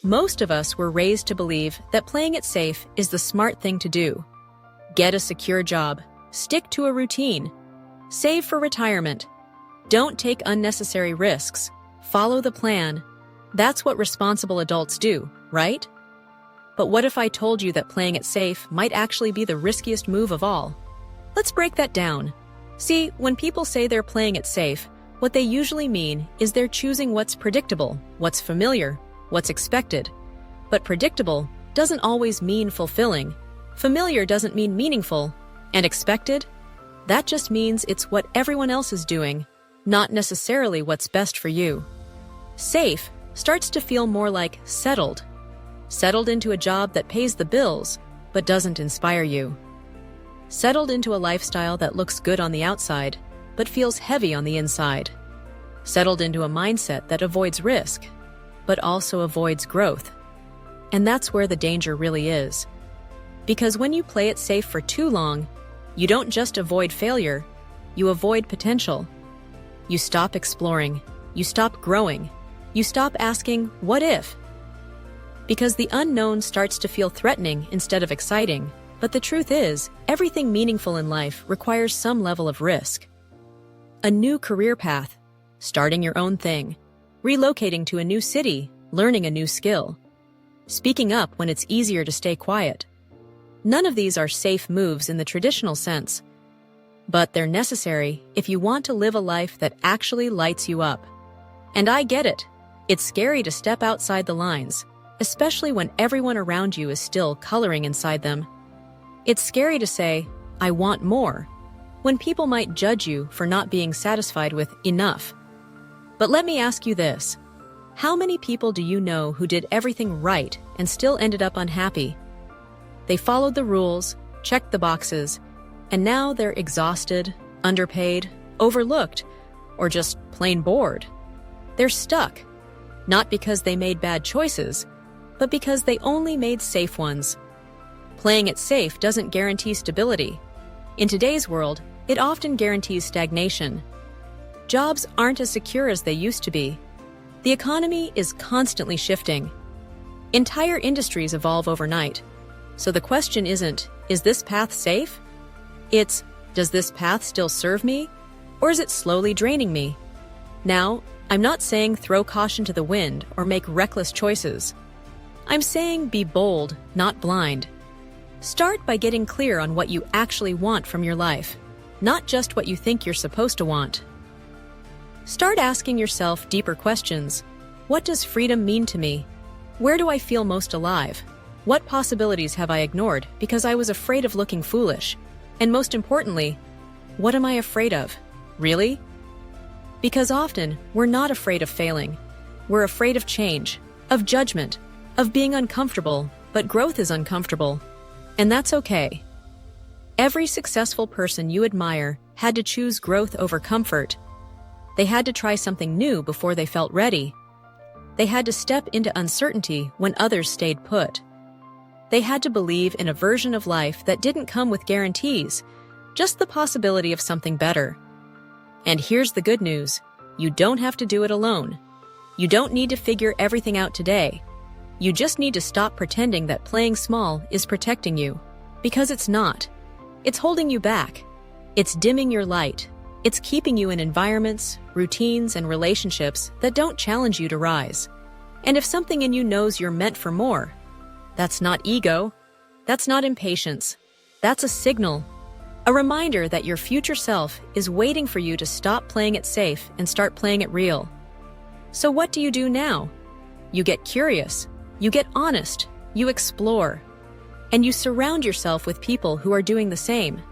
Most of us were raised to believe that playing it safe is the smart thing to do. Get a secure job, stick to a routine, save for retirement, don't take unnecessary risks, follow the plan. That's what responsible adults do, right? But what if I told you that playing it safe might actually be the riskiest move of all? Let's break that down. See, when people say they're playing it safe, what they usually mean is they're choosing what's predictable, what's familiar, what's expected. But predictable doesn't always mean fulfilling. Familiar doesn't mean meaningful. And expected? That just means it's what everyone else is doing, not necessarily what's best for you. Safe starts to feel more like settled. Settled into a job that pays the bills, but doesn't inspire you. Settled into a lifestyle that looks good on the outside, but feels heavy on the inside. Settled into a mindset that avoids risk, but also avoids growth. And that's where the danger really is. Because when you play it safe for too long, you don't just avoid failure, you avoid potential. You stop exploring, you stop growing, you stop asking, what if? Because the unknown starts to feel threatening instead of exciting. But the truth is, everything meaningful in life requires some level of risk. A new career path, starting your own thing, relocating to a new city, learning a new skill, speaking up when it's easier to stay quiet. None of these are safe moves in the traditional sense, but they're necessary if you want to live a life that actually lights you up. And I get it. It's scary to step outside the lines, especially when everyone around you is still coloring inside them. It's scary to say, I want more, when people might judge you for not being satisfied with enough. But let me ask you this. How many people do you know who did everything right and still ended up unhappy? They followed the rules, checked the boxes, and now they're exhausted, underpaid, overlooked, or just plain bored. They're stuck, not because they made bad choices, but because they only made safe ones. Playing it safe doesn't guarantee stability. In today's world, it often guarantees stagnation. Jobs aren't as secure as they used to be. The economy is constantly shifting. Entire industries evolve overnight. So the question isn't, is this path safe? It's, does this path still serve me? Or is it slowly draining me? Now, I'm not saying throw caution to the wind or make reckless choices. I'm saying be bold, not blind. Start by getting clear on what you actually want from your life, not just what you think you're supposed to want. Start asking yourself deeper questions. What does freedom mean to me? Where do I feel most alive? What possibilities have I ignored because I was afraid of looking foolish? And most importantly, what am I afraid of? Really? Because often, we're not afraid of failing. We're afraid of change, of judgment, of being uncomfortable, but growth is uncomfortable. And that's okay. Every successful person you admire had to choose growth over comfort. They had to try something new before they felt ready. They had to step into uncertainty when others stayed put. They had to believe in a version of life that didn't come with guarantees, just the possibility of something better. And here's the good news. You don't have to do it alone. You don't need to figure everything out today. You just need to stop pretending that playing small is protecting you. Because it's not. It's holding you back. It's dimming your light. It's keeping you in environments, routines, and relationships that don't challenge you to rise. And if something in you knows you're meant for more, that's not ego. That's not impatience. That's a signal. A reminder that your future self is waiting for you to stop playing it safe and start playing it real. So what do you do now? You get curious. You get honest, you explore, and you surround yourself with people who are doing the same.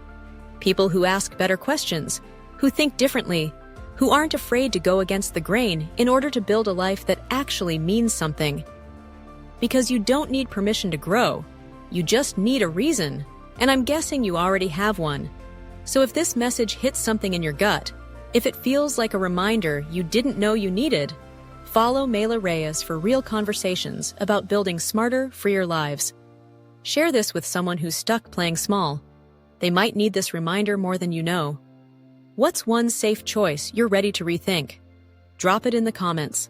People who ask better questions, who think differently, who aren't afraid to go against the grain in order to build a life that actually means something. Because you don't need permission to grow, you just need a reason, and I'm guessing you already have one. So if this message hits something in your gut, if it feels like a reminder you didn't know you needed, follow Mayla Reyes for real conversations about building smarter, freer lives. Share this with someone who's stuck playing small. They might need this reminder more than you know. What's one safe choice you're ready to rethink? Drop it in the comments.